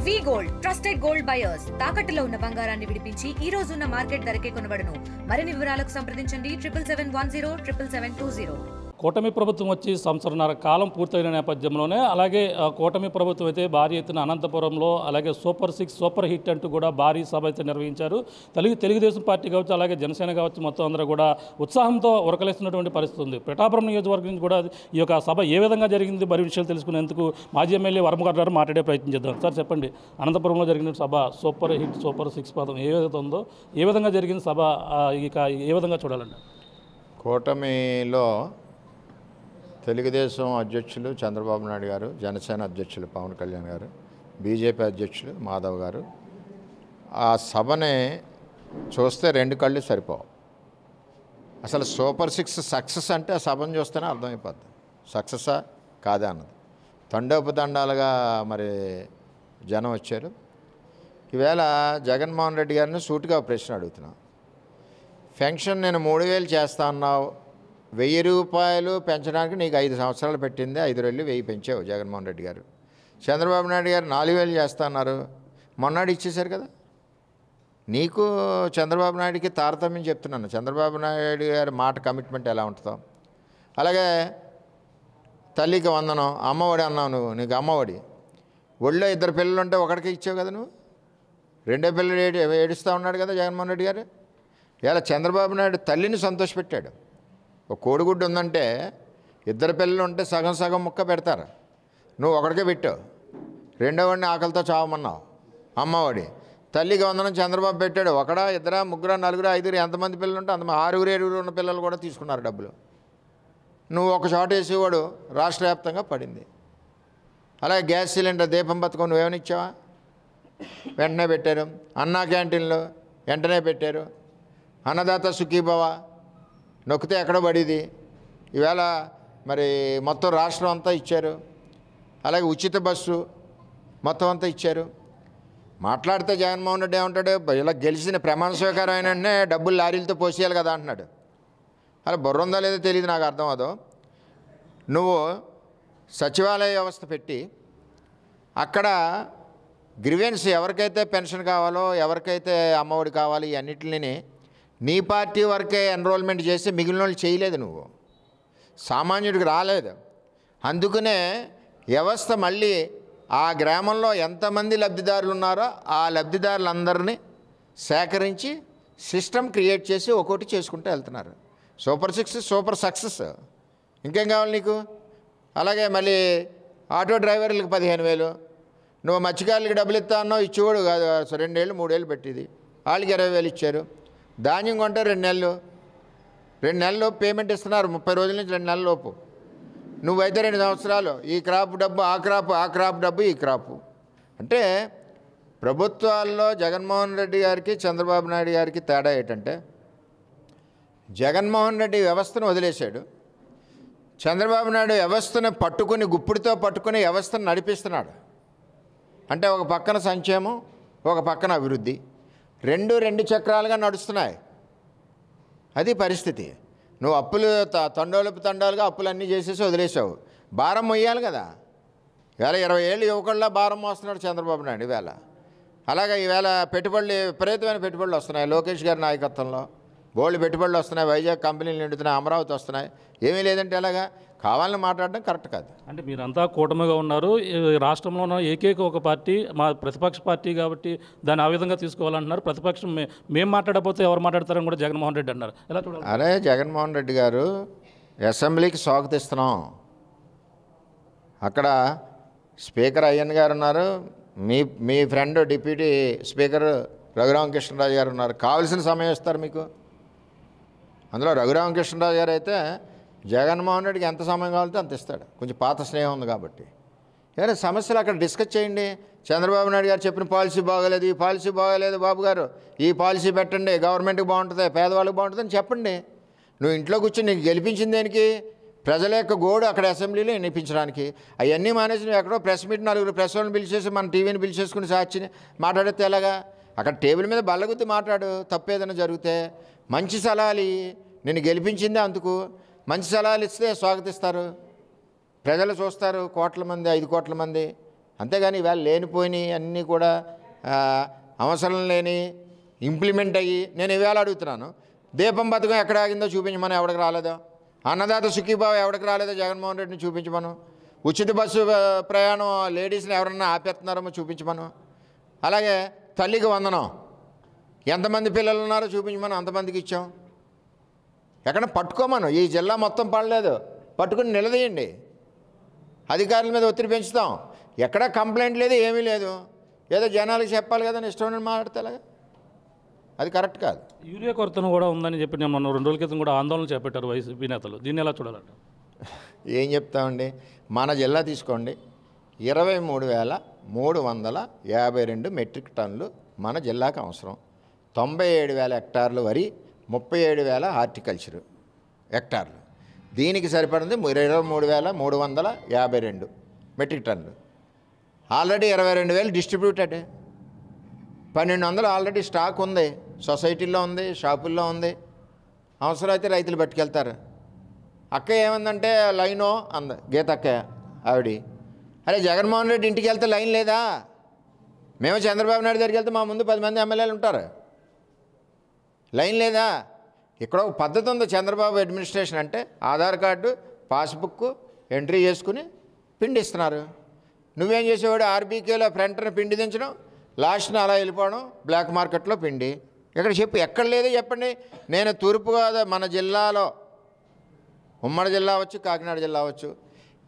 వి gold trusted gold buyers తాకట్టులో ఉన్న బంగారాన్ని విడిపించి ఈ రోజు ఉన్న మార్కెట్ ధరకే కొనబడును. మరిన్ని వివరాలకు సంప్రదించండి 7710772020. కూటమి ప్రభుత్వం వచ్చి సంవత్సరన్నర కాలం పూర్తయిన నేపథ్యంలోనే అలాగే కూటమి ప్రభుత్వం అయితే భారీ ఎత్తున అనంతపురంలో అలాగే సూపర్ 6 సూపర్ హిట్ అంటూ కూడా భారీ సభ అయితే నిర్వహించారు. తెలుగుదేశం పార్టీ కావచ్చు అలాగే జనసేన కావచ్చు మొత్తం అందరూ కూడా ఉత్సాహంతో ఉరకలేస్తున్నటువంటి పరిస్థితి ఉంది. పిఠాపురం నియోజకవర్గం నుంచి కూడా ఈ యొక్క సభ ఏ విధంగా జరిగింది మరి విషయాలు తెలుసుకునేందుకు మాజీ ఎమ్మెల్యే వర్మ గారు మాట్లాడే ప్రయత్నం చేద్దాం. సార్ చెప్పండి, అనంతపురంలో జరిగిన సభ సూపర్ హిట్ సూపర్ 6 పదం ఏ విధంగా ఉందో ఏ విధంగా జరిగింది సభ ఇక ఏ విధంగా చూడాలండి? కూటమిలో తెలుగుదేశం అధ్యక్షులు చంద్రబాబు నాయుడు గారు, జనసేన అధ్యక్షులు పవన్ కళ్యాణ్ గారు, బీజేపీ అధ్యక్షులు మాధవ్ గారు ఆ సభని చూస్తే రెండు కళ్ళు సరిపోవు. అసలు సూపర్ 6 సక్సెస్ అంటే ఆ సభను చూస్తేనే అర్థమైపోద్ది సక్సెసా కాదా అన్నది. తండోపతండాలుగా మరి జనం వచ్చారు. ఈవేళ జగన్మోహన్ రెడ్డి గారిని సూటిగా ప్రశ్న అడుగుతున్నాం. పెన్షన్ నేను 3000 చేస్తా అన్నావు, 1000 రూపాయలు పెంచడానికి నీకు 5 సంవత్సరాలు పెట్టింది, 5 రెళ్ళు 1000 పెంచావు జగన్మోహన్ రెడ్డి గారు. చంద్రబాబు నాయుడు గారు 4000 చేస్తా అన్నారు, మొన్నాడు ఇచ్చేశారు కదా. నీకు చంద్రబాబు నాయుడికి తారతమ్యం చెప్తున్నాను. చంద్రబాబు నాయుడు గారి మాట కమిట్మెంట్ ఎలా ఉంటుందో అలాగే తల్లికి వందనం, అమ్మఒడి అన్నావు నువ్వు, నీకు అమ్మఒడి. ఒళ్ళో 2 పిల్లలు ఉంటే ఒకడికి ఇచ్చావు కదా నువ్వు. 2 పిల్లలు ఏడుస్తూ ఉన్నాడు కదా జగన్మోహన్ రెడ్డి గారు. ఇలా చంద్రబాబు నాయుడు తల్లిని సంతోషపెట్టాడు. ఒక కోడిగుడ్డు ఉందంటే 2 పిల్లలు ఉంటే సగం సగం ముక్క పెడతారు, నువ్వు ఒకడికే పెట్టావు. రెండోవాడిని ఆకలితో చావమన్నావు. అమ్మఒడి, తల్లికి వందనం చంద్రబాబు పెట్టాడు. 1, 2, 3, 4, 5 ఎంతమంది పిల్లలు ఉంటే అంత 6, 7 ఉన్న పిల్లలు కూడా తీసుకున్నారు డబ్బులు. నువ్వు ఒక చోట వేసేవాడు రాష్ట్ర వ్యాప్తంగా పడింది. అలాగే గ్యాస్ సిలిండర్ దీపం పథకం నువ్వేమని ఇచ్చావా? వెంటనే పెట్టారు. అన్నా క్యాంటీన్లో వెంటనే పెట్టారు. అన్నదాత సుఖీభవ నొక్కితే ఎక్కడ పడేది, ఈవేళ మరి మొత్తం రాష్ట్రం అంతా ఇచ్చారు. అలాగే ఉచిత బస్సు మొత్తం అంతా ఇచ్చారు. మాట్లాడితే జగన్మోహన్ రెడ్డి ఏమంటాడు, ఇలా గెలిచిన ప్రమాణ స్వీకారం అయినంటే డబ్బులు లారీలతో పోసేయాలి కదా అంటున్నాడు. అలా బుర్ర ఉందా లేదో తెలియదు, నాకు అర్థం అదో. నువ్వు సచివాలయ వ్యవస్థ పెట్టి అక్కడ గ్రీవెన్స్ ఎవరికైతే పెన్షన్ కావాలో ఎవరికైతే అమ్మఒడి కావాలి ఈ అన్నిటిని నీ పార్టీ వరకే ఎన్రోల్మెంట్ చేసి మిగిలిన వాళ్ళు చేయలేదు. నువ్వు సామాన్యుడికి రాలేదు. అందుకనే వ్యవస్థ మళ్ళీ ఆ గ్రామంలో ఎంతమంది లబ్ధిదారులు ఉన్నారో ఆ లబ్ధిదారులందరినీ సేకరించి సిస్టమ్ క్రియేట్ చేసి ఒక్కొక్కటి చేసుకుంటూ వెళ్తున్నారు. Super 6 super success. ఇంకేం కావాలి నీకు? అలాగే మళ్ళీ ఆటో డ్రైవర్లకు 15,000, నువ్వు మత్స్యకారులకి డబ్బులు ఇస్తా అన్నావు, ఇచ్చేవాడు కాదు. 2 ఏళ్ళు 3 ఏళ్ళు పెట్టింది, వాళ్ళకి 20,000 ఇచ్చారు. ధాన్యం కొంటే 2 నెలలు పేమెంట్ ఇస్తున్నారు. 30 రోజుల నుంచి 2 నెలల లోపు. నువ్వైతే 2 సంవత్సరాలు ఈ క్రాప్ డబ్బు ఆ క్రాప్ డబ్బు ఈ క్రాపు. అంటే ప్రభుత్వాల్లో జగన్మోహన్ రెడ్డి గారికి చంద్రబాబు నాయుడు గారికి తేడా ఏంటంటే, జగన్మోహన్ రెడ్డి వ్యవస్థను వదిలేశాడు. చంద్రబాబు నాయుడు వ్యవస్థను పట్టుకుని గుప్పిడితో పట్టుకుని వ్యవస్థను నడిపిస్తున్నాడు. అంటే ఒక పక్కన సంక్షేమం, ఒక పక్కన అభివృద్ధి, రెండు చక్రాలుగా నడుస్తున్నాయి. అది పరిస్థితి. నువ్వు అప్పులు తండాలుగా అప్పులన్నీ చేసేసి వదిలేసావు. భారం మొయ్యాలి కదా. ఈవేళ 20 ఏళ్ళు యువకుల్లా భారం మోస్తున్నాడు చంద్రబాబు నాయుడు ఈవేళ. అలాగే ఈవేళ పెట్టుబడులు, విపరీతమైన పెట్టుబడులు వస్తున్నాయి లోకేష్ గారి నాయకత్వంలో. బోల్డ్ పెట్టుబడులు వస్తున్నాయి, వైజాగ్ కంపెనీలు నిండుతున్నాయి, అమరావతి వస్తున్నాయి. ఏమీ లేదంటే ఎలాగా? కావాలని మాట్లాడడం కరెక్ట్ కాదు. అంటే మీరంతా కూటమిగా ఉన్నారు. రాష్ట్రంలో ఉన్న ఏకైక ఒక పార్టీ మా ప్రతిపక్ష పార్టీ కాబట్టి దాన్ని ఆ విధంగా తీసుకోవాలంటున్నారు. ప్రతిపక్షం మేము మాట్లాడకపోతే ఎవరు మాట్లాడతారని కూడా జగన్మోహన్ రెడ్డి అన్నారు. ఎలా చూడాలి? అరే జగన్మోహన్ రెడ్డి గారు అసెంబ్లీకి స్వాగతిస్తున్నాం. అక్కడ స్పీకర్ అయ్యన్ గారు ఉన్నారు, మీ ఫ్రెండ్ డిప్యూటీ స్పీకర్ రఘురామకృష్ణరాజు గారు ఉన్నారు. కావాల్సిన సమయం ఇస్తారు మీకు. అందులో రఘురామకృష్ణరాజు గారు అయితే జగన్మోహన్ రెడ్డికి ఎంత సమయం కావాలంటే అంత ఇస్తాడు. కొంచెం పాత స్నేహం ఉంది కాబట్టి. ఏదైనా సమస్యలు అక్కడ డిస్కస్ చేయండి. చంద్రబాబు నాయుడు గారు చెప్పిన పాలసీ బాగోలేదు, ఈ పాలసీ బాగోలేదు బాబు గారు, ఈ పాలసీ పెట్టండి, గవర్నమెంట్కి బాగుంటుంది, పేదవాళ్ళకి బాగుంటుంది అని చెప్పండి. నువ్వు ఇంట్లో కూర్చొని నీకు గెలిపించింది దేనికి? ప్రజల యొక్క గోడు అక్కడ అసెంబ్లీలో వినిపించడానికి. అవన్నీ మానేసి నువ్వు ఎక్కడో ప్రెస్ మీట్ 4 ప్రెస్ వాళ్ళని పిలిచేసి మన టీవీని పిలిచేసుకుని సాక్షిని మాట్లాడితే ఎలాగా? అక్కడ టేబుల్ మీద బల్లగుద్ది మాట్లాడు. తప్పేదైనా జరిగితే మంచి సలహాలు నేను గెలిపించిందే అందుకు. మంచి సలహాలు ఇస్తే స్వాగతిస్తారు, ప్రజలు చూస్తారు. 1 కోట్ల మంది 5 కోట్ల మంది అంతేగాని ఇవాళ లేనిపోయినాయి అన్నీ కూడా అవసరం లేని ఇంప్లిమెంట్ అయ్యి నేను ఇవాళ అడుగుతున్నాను, దీపం పథకం ఎక్కడ ఆగిందో చూపించమని, ఎవరికి రాలేదో. అన్నదాత సుఖీభావ ఎవరికి రాలేదో జగన్మోహన్ రెడ్డిని చూపించమను. ఉచిత బస్సు ప్రయాణం లేడీస్ని ఎవరన్నా ఆపేస్తున్నారో చూపించమను. అలాగే తల్లికి వందనం ఎంతమంది పిల్లలు ఉన్నారో చూపించమను, అంతమందికి ఇచ్చాం. ఎక్కడ పట్టుకోమను, ఈ జిల్లా మొత్తం పడలేదు, పట్టుకుని నిలదీయండి. అధికారుల మీద ఒత్తిడి పెంచుతాం. ఎక్కడా కంప్లైంట్ లేదు, ఏమీ లేదు. ఏదో జనాలకు చెప్పాలి కదా, ఇష్టం మాట్లాడితే అలాగా, అది కరెక్ట్ కాదు. యూరియా కొరతను కూడా ఉందని చెప్పి నేను మొన్న 2 రోజుల క్రితం కూడా ఆందోళన చేపట్టారు వైసీపీ నేతలు. దీన్ని ఎలా చూడాలంట? ఏం చెప్తామండి, మన జిల్లా తీసుకోండి, 23,352 మెట్రిక్ టన్నులు మన జిల్లాకు అవసరం. 97,000 హెక్టార్లు వరి, 37,000 హార్టికల్చరు హెక్టార్లు. దీనికి సరిపడింది 23,352 మెట్రిక్ టన్నులు. ఆల్రెడీ 22,000 డిస్ట్రిబ్యూటెడ్, 1,200 ఆల్రెడీ స్టాక్ ఉంది, సొసైటీల్లో ఉంది, షాపుల్లో ఉంది. అవసరమైతే రైతులు పట్టుకెళ్తారు. అక్క ఏమందంటే లైనో అంది, గీతక్క ఆవిడ. అరే జగన్మోహన్ రెడ్డి ఇంటికి వెళ్తే లైన్ లేదా? మేము చంద్రబాబు నాయుడు దగ్గరికి వెళ్తే మా ముందు 10 మంది ఎమ్మెల్యేలు ఉంటారు, లైన్ లేదా? ఇక్కడ ఒక పద్ధతి ఉంది చంద్రబాబు అడ్మినిస్ట్రేషన్ అంటే, ఆధార్ కార్డు పాస్బుక్ ఎంట్రీ చేసుకుని పిండి ఇస్తున్నారు. నువ్వేం చేసేవాడు, ఆర్బీకేలో ఫ్రంట్ని పిండి దించడం, లాస్ట్ని అలా వెళ్ళిపోవడం, బ్లాక్ మార్కెట్లో పిండి. ఇక్కడ చెప్పు, ఎక్కడ లేదో చెప్పండి. నేను తూర్పుగోదావరి మన జిల్లాలో, ఉమ్మడి జిల్లా అవచ్చు, కాకినాడ జిల్లా అవచ్చు,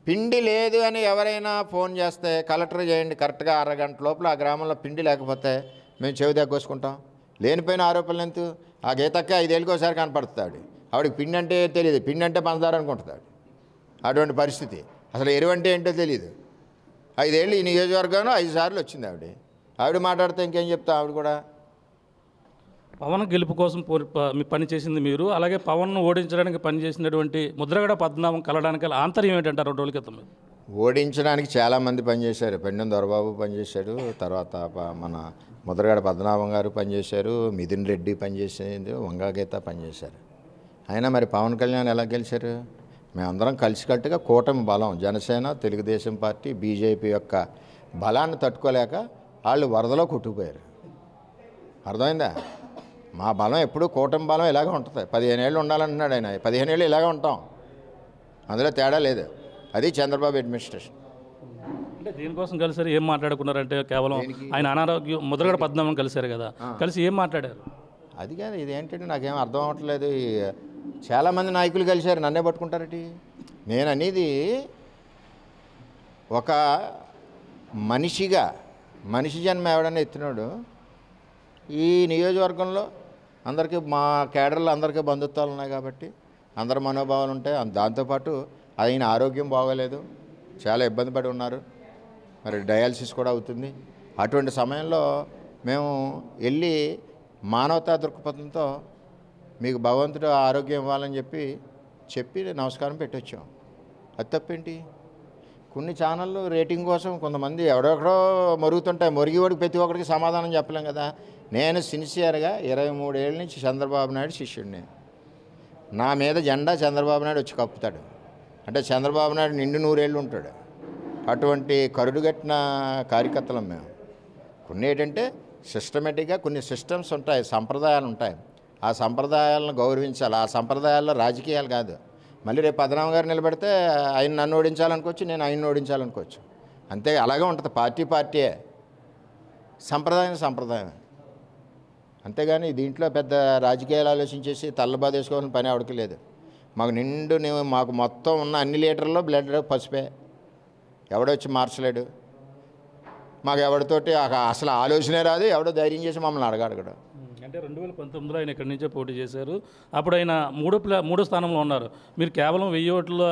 పిండి లేదు అని ఎవరైనా ఫోన్ చేస్తే కలెక్టర్ చేయండి, కరెక్ట్గా 6 గంటల లోపల ఆ గ్రామంలో పిండి లేకపోతే మేము చెవి దగ్గోసుకుంటాం. లేనిపోయిన ఆరోపణలు ఎందుకు? ఆ గీతక్క 5 ఏళ్ళకి ఒకసారి కనపడుతాడు, ఆవిడకి పిండి అంటే తెలియదు, పిండి అంటే పంచదార అనుకుంటున్నాడు. అటువంటి పరిస్థితి. అసలు ఎరువు అంటే ఏంటో తెలియదు. 5 ఏళ్ళు ఈ నియోజకవర్గంలో 5 సార్లు వచ్చింది ఆవిడ మాట్లాడితే ఇంకేం చెప్తా. ఆవిడ కూడా పవన్ గెలుపు కోసం పని చేసింది మీరు, అలాగే పవన్ను ఓడించడానికి పనిచేసినటువంటి ముద్రగడ పద్మనాభం కలడానికి ఆంతర్యం ఏంటంటారు? 2 రోజుల క్రితం ఓడించడానికి చాలామంది పనిచేశారు. పెండెం దొరబాబు పనిచేశాడు, తర్వాత మన ముద్రగడ పద్మనాభం గారు పనిచేశారు, మిథున్ రెడ్డి పనిచేసేది, వంగాగీత పనిచేశారు. అయినా మరి పవన్ కళ్యాణ్ ఎలా గెలిచారు? మేమందరం కలిసికట్టుగా కూటమి బలం, జనసేన, తెలుగుదేశం పార్టీ, బీజేపీ యొక్క బలాన్ని తట్టుకోలేక వాళ్ళు వరదలో కొట్టుకుపోయారు. అర్థమైందా? మా బలం ఎప్పుడు కూటమి బలం ఇలాగే ఉంటుంది. 15 ఏళ్ళు ఉండాలంటున్నాడు ఆయన, 15 ఏళ్ళు ఇలాగే ఉంటాం, అందులో తేడా లేదు. అది చంద్రబాబు అడ్మినిస్ట్రేషన్. అంటే దీనికోసం కలిసారు, ఏం మాట్లాడుకున్నారంటే కేవలం ఆయన అనారోగ్యం, ముద్రగడ పద్మనాభం కలిశారు కదా, కలిసి ఏం మాట్లాడారు? అది కాదు, ఇది ఏంటంటే నాకేం అర్థం అవ్వట్లేదు. చాలామంది నాయకులు కలిశారు, నన్నే పట్టుకుంటారటి. నేను అనేది ఒక మనిషిగా, మనిషి జన్మ ఎవడన్నా ఎత్తినాడు. ఈ నియోజకవర్గంలో అందరికీ, మా కేడర్లు అందరికీ బంధుత్వాలు ఉన్నాయి కాబట్టి అందరి మనోభావాలు ఉంటాయి. దాంతోపాటు ఆయన ఆరోగ్యం బాగోలేదు, చాలా ఇబ్బంది పడి ఉన్నారు, మరి డయాలసిస్ కూడా అవుతుంది. అటువంటి సమయంలో మేము వెళ్ళి మానవతా దృక్పథంతో మీకు భగవంతుడు ఆరోగ్యం ఇవ్వాలని చెప్పి నమస్కారం పెట్టొచ్చాం. అది తప్పేంటి? కొన్ని ఛానళ్ళు రేటింగ్ కోసం కొంతమంది ఎవడెక్కడో మరుగుతుంటాయి, మురిగివాడికి ప్రతి ఒక్కరికి సమాధానం చెప్పలేం కదా. నేను సిన్సియర్గా 23 ఏళ్ళ నుంచి చంద్రబాబు నాయుడు శిష్యుడిని. నా మీద జెండా చంద్రబాబు నాయుడు వచ్చి కప్పుతాడు అంటే చంద్రబాబు నాయుడు నిండు 100 ఏళ్ళు ఉంటాడు. అటువంటి కరుడుగట్టిన కార్యకర్తలం మేము. కొన్ని ఏంటంటే సిస్టమేటిక్గా కొన్ని సిస్టమ్స్ ఉంటాయి, సంప్రదాయాలు ఉంటాయి. ఆ సంప్రదాయాలను గౌరవించాలి. ఆ సంప్రదాయాల్లో రాజకీయాలు కాదు. మళ్ళీ రేపు పద్మనాభం గారు నిలబెడితే ఆయన నన్ను ఓడించాలనుకోవచ్చు, నేను ఆయన్ని ఓడించాలనుకోవచ్చు. అంతే, అలాగే ఉంటుంది. పార్టీయే, సంప్రదాయం. అంతేగాని దీంట్లో పెద్ద రాజకీయాలు ఆలోచించేసి తల్లబాద వేసుకోవాలని పని ఆవిడకి లేదు. మాకు మాకు మొత్తం ఉన్న అన్ని లీటర్లో బ్లడ్ పసుపే, ఎవడొచ్చి మార్చలేడు. మాకు ఎవరితోటి అసలు ఆలోచనే రాదు, ఎవడో ధైర్యం చేసి మమ్మల్ని అడగడు. అంటే 2019లో ఆయన ఇక్కడి నుంచే పోటీ చేశారు. అప్పుడు ఆయన మూడో స్థానంలో ఉన్నారు. మీరు కేవలం 1000 ఓట్ల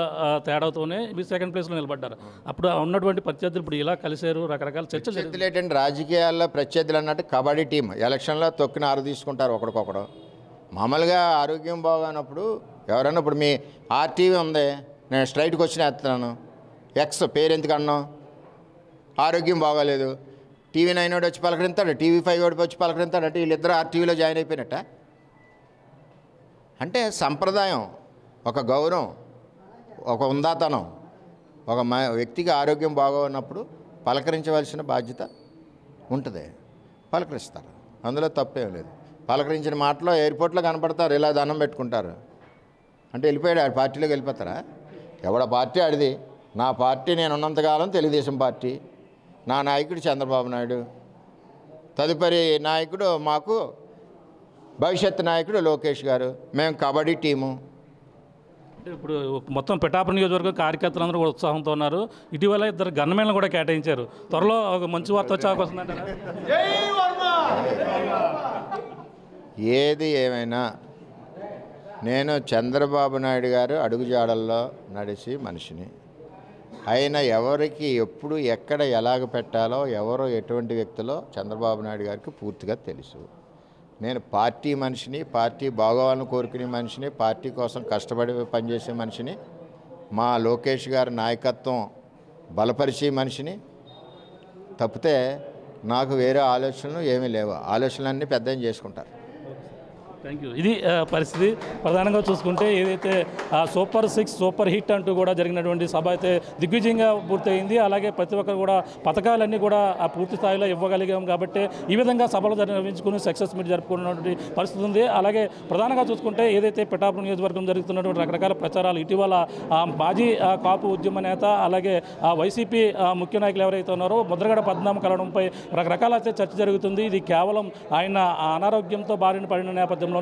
తేడాతోనే మీరు సెకండ్ ప్లేస్లో నిలబడ్డారు. అప్పుడు ఉన్నటువంటి ప్రత్యర్థులు ఇప్పుడు ఇలా కలిశారు, రకరకాల చర్చలు. ఏంటంటే రాజకీయాల్లో ప్రత్యర్థులు అన్నట్టు కబడ్డీ టీం ఎలక్షన్లో తొక్కిన ఆరు తీసుకుంటారు ఒకరికొకడు. మామూలుగా ఆరోగ్యం బాగానప్పుడు ఎవరన్నా, ఇప్పుడు మీ ఆర్టీవీ ఉంది, నేను స్ట్రైట్కి వచ్చిన వేస్తున్నాను, ఎక్స్ పేరు ఎందుకు అన్నాం, ఆరోగ్యం బాగాలేదు, TV9 వాడు వచ్చి పలకరింతాడు, TV5 వాడు వచ్చి పలకరింతాడు, అంటే వీళ్ళిద్దరు ఆర్టీవీలో జాయిన్ అయిపోయినట్ట. అంటే సంప్రదాయం, ఒక గౌరవం, ఒక ఉందాతనం, ఒక వ్యక్తికి ఆరోగ్యం బాగోన్నప్పుడు పలకరించవలసిన బాధ్యత ఉంటుంది, పలకరిస్తారు, అందులో తప్పేం లేదు. పలకరించిన మాటలో ఎయిర్పోర్ట్లో కనపడతారు, ఇలా దండం పెట్టుకుంటారు అంటే వెళ్ళిపోయాడు, ఆ పార్టీలోకి వెళ్ళిపోతారా? ఎవడ పార్టీ ఆడిది. నా పార్టీ నేను ఉన్నంతకాలం తెలుగుదేశం పార్టీ, నా నాయకుడు చంద్రబాబు నాయుడు, తదుపరి నాయకుడు మాకు భవిష్యత్ నాయకుడు లోకేష్ గారు, మేము కబడ్డీ టీము. అంటే ఇప్పుడు మొత్తం పిఠాపురం నియోజకవర్గం కార్యకర్తలందరూ కూడా ఉత్సాహంతో ఉన్నారు. ఇటీవల 2 గన్మెన్లు కూడా కేటాయించారు. త్వరలో ఒక మంచి వార్త వచ్చే అవకాశం ఉందంటారా? ఏది ఏమైనా నేను చంద్రబాబు నాయుడు గారు అడుగుజాడల్లో నడిచి మనిషిని. ఆయన ఎవరికి ఎప్పుడు ఎక్కడ ఎలాగ పెట్టాలో, ఎవరో ఎటువంటి వ్యక్తులో చంద్రబాబు నాయుడు గారికి పూర్తిగా తెలుసు. నేను పార్టీ మనిషిని, పార్టీ బాగోవాలని కోరుకునే మనిషిని, పార్టీ కోసం కష్టపడి పనిచేసే మనిషిని, మా లోకేష్ గారి నాయకత్వం బలపరిచే మనిషిని. తప్పితే నాకు వేరే ఆలోచనలు ఏమీ లేవు. ఆలోచనలన్నీ పెద్ద చేసుకుంటారు. Thank you. ఇది పరిస్థితి. ప్రధానంగా చూసుకుంటే ఏదైతే సూపర్ 6 సూపర్ హిట్ అంటూ కూడా జరిగినటువంటి సభ అయితే దిగ్విజయంగా పూర్తయింది. అలాగే ప్రతి ఒక్కరు కూడా పథకాలన్నీ కూడా పూర్తి స్థాయిలో ఇవ్వగలిగాం కాబట్టి ఈ విధంగా సభలు నిర్వహించుకుని సక్సెస్ మీట్ జరుపుకున్నటువంటి పరిస్థితి ఉంది. అలాగే ప్రధానంగా చూసుకుంటే ఏదైతే పిఠాపురం నియోజకవర్గం జరుగుతున్నటువంటి రకరకాల ప్రచారాలు, ఇటీవల మాజీ కాపు ఉద్యమ నేత అలాగే వైసీపీ ముఖ్య నాయకులు ఎవరైతే ఉన్నారో ముద్రగడ పద్మనాభం కలవడంపై రకరకాల అయితే చర్చ జరుగుతుంది. ఇది కేవలం ఆయన అనారోగ్యంతో బారిన పడిన నేపథ్యంలో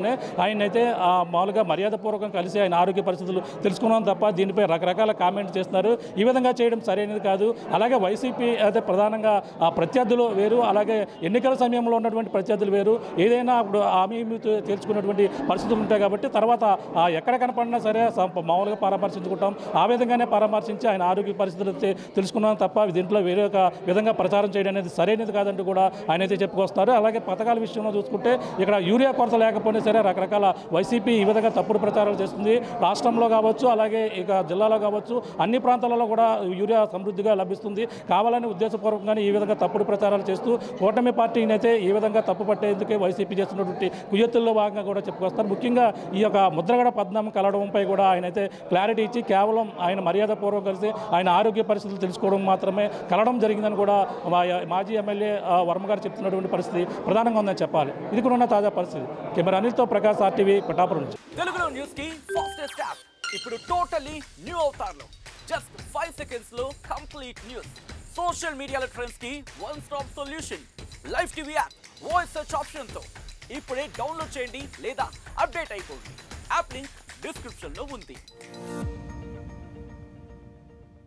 ఆయన అయితే మామూలుగా మర్యాదపూర్వకం కలిసి ఆయన ఆరోగ్య పరిస్థితులు తెలుసుకున్నాం తప్ప దీనిపై రకరకాల కామెంట్ చేస్తున్నారు. ఈ విధంగా చేయడం సరైనది కాదు. అలాగే వైసీపీ అయితే ప్రధానంగా ప్రత్యర్థులు వేరు, అలాగే ఎన్నికల సమయంలో ఉన్నటువంటి ప్రత్యర్థులు వేరు. ఏదైనా ఇప్పుడు హామీ తేల్చుకున్నటువంటి పరిస్థితులు ఉంటాయి కాబట్టి తర్వాత ఎక్కడ కనపడినా సరే మామూలుగా పరామర్శించుకుంటాం. ఆ విధంగానే పరామర్శించి ఆయన ఆరోగ్య పరిస్థితులు తెలుసుకున్నాం తప్ప దీంట్లో వేరే ఒక విధంగా ప్రచారం చేయడం అనేది సరైనది కాదంటూ కూడా ఆయన అయితే చెప్పుకొస్తున్నారు. అలాగే పథకాల విషయంలో చూసుకుంటే ఇక్కడ యూరియా కొరత లేకపోయినా సరే రకరకాల వైసీపీ ఈ విధంగా తప్పుడు ప్రచారాలు చేస్తుంది. రాష్ట్రంలో కావచ్చు, అలాగే ఇక జిల్లాలో కావచ్చు, అన్ని ప్రాంతాలలో కూడా యూరియా సమృద్ధిగా లభిస్తుంది. కావాలని ఉద్దేశపూర్వకంగానే ఈ విధంగా తప్పుడు ప్రచారాలు చేస్తూ కూటమి పార్టీని అయితే ఈ విధంగా తప్పు పట్టేందుకే వైసీపీ చేస్తున్నటువంటి కుయ్యత్తుల్లో భాగంగా కూడా చెప్పుకొస్తారు. ముఖ్యంగా ఈ యొక్క ముద్రగడ పద్మనాభం కలవడంపై కూడా ఆయన అయితే క్లారిటీ ఇచ్చి కేవలం ఆయన మర్యాదపూర్వకం కలిసి ఆయన ఆరోగ్య పరిస్థితులు తెలుసుకోవడం మాత్రమే కలవడం జరిగిందని కూడా మాజీ ఎమ్మెల్యే వర్మ గారు చెప్తున్నటువంటి పరిస్థితి ప్రధానంగా ఉందని చెప్పాలి. ఇది కూడా ఉన్న తాజా పరిస్థితి. కెమెరా అనిల్తో ప్రకాష్, RTV పిఠాపురం నుంచి. తెలుగులో న్యూస్ కి ఫాస్టెస్ట్ యాప్ ఇప్పుడు టోటలీ న్యూ అవతార్లో జస్ట్ 5 seconds లో కంప్లీట్ న్యూస్. సోషల్ మీడియాలో ట్రెండ్స్ కి one stop solution. Live TV app voice search option తో ఇప్పుడే డౌన్లోడ్ చేయండి లేదా అప్డేట్ అయిపోండి. యాప్ లింక్ డిస్క్రిప్షన్ లో ఉంది.